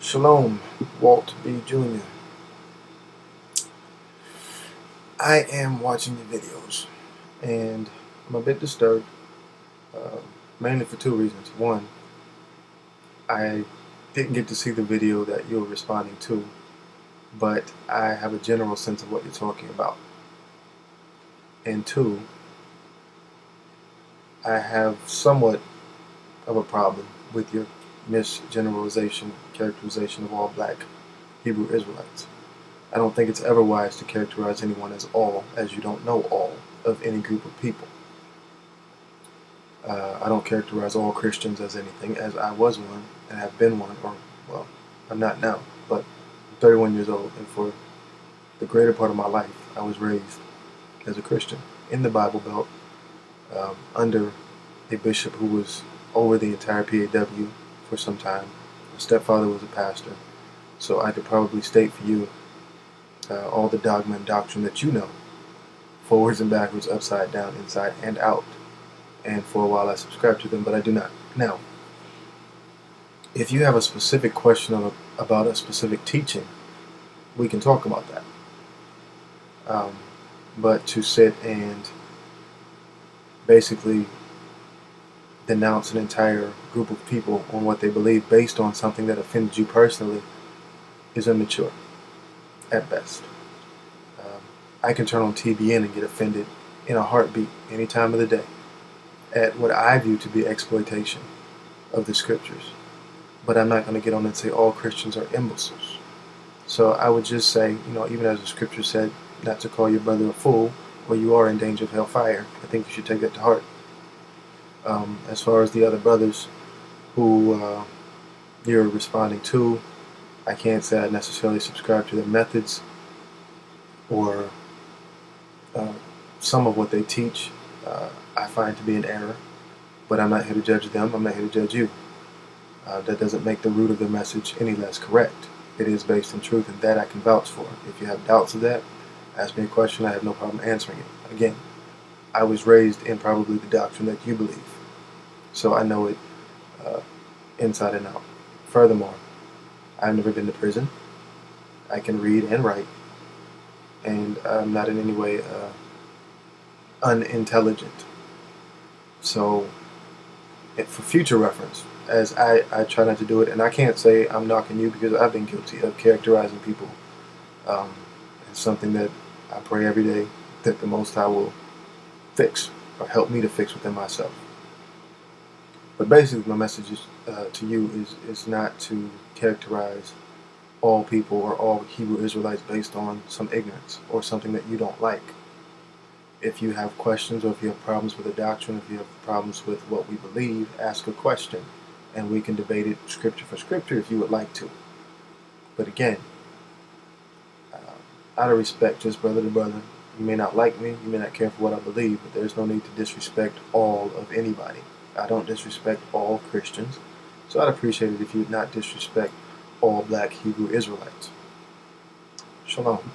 Shalom, WaltBjr. I am watching the videos, and I'm a bit disturbed, mainly for two reasons. One, I didn't get to see the video that you're responding to, but I have a general sense of what you're talking about. And two, I have somewhat of a problem with your misgeneralization, characterization of all black Hebrew Israelites. I don't think it's ever wise to characterize anyone as all, as you don't know all of any group of people. I don't characterize all Christians as anything, as I was one and have been one, or, well, I'm not now, but I'm 31 years old, and for the greater part of my life, I was raised as a Christian in the Bible Belt, under a bishop who was over the entire PAW for some time. My stepfather was a pastor, so I could probably state for you all the dogma and doctrine that you know, forwards and backwards, upside down, inside and out. And for a while I subscribed to them, but I do not. Now, if you have a specific question about a specific teaching, we can talk about that. But to sit and basically denounce an entire group of people on what they believe based on something that offended you personally is immature, at best. I can turn on TBN and get offended in a heartbeat any time of the day at what I view to be exploitation of the scriptures. But I'm not going to get on and say all Christians are imbeciles. So I would just say, even as the scripture said, not to call your brother a fool, or you are in danger of hellfire. I think you should take that to heart. As far as the other brothers who you're responding to, I can't say I necessarily subscribe to their methods or some of what they teach. I find to be an error, but I'm not here to judge them. I'm not here to judge you. That doesn't make the root of the message any less correct. It is based in truth, and that I can vouch for. If you have doubts of that, ask me a question. I have no problem answering it. Again, I was raised in probably the doctrine that you believe, so I know it inside and out. Furthermore, I've never been to prison. I can read and write, and I'm not in any way unintelligent. So, for future reference, as I try not to do it, and I can't say I'm knocking you because I've been guilty of characterizing people. It's something that I pray every day that the Most High will fix or help me to fix within myself. But basically, my message is, to you is not to characterize all people or all Hebrew Israelites based on some ignorance or something that you don't like. If you have questions, or if you have problems with the doctrine, if you have problems with what we believe, ask a question, and we can debate it scripture for scripture if you would like to. But again, out of respect, just brother to brother, you may not like me, you may not care for what I believe, but there's no need to disrespect all of anybody. I don't disrespect all Christians, so I'd appreciate it if you would not disrespect all black Hebrew Israelites. Shalom.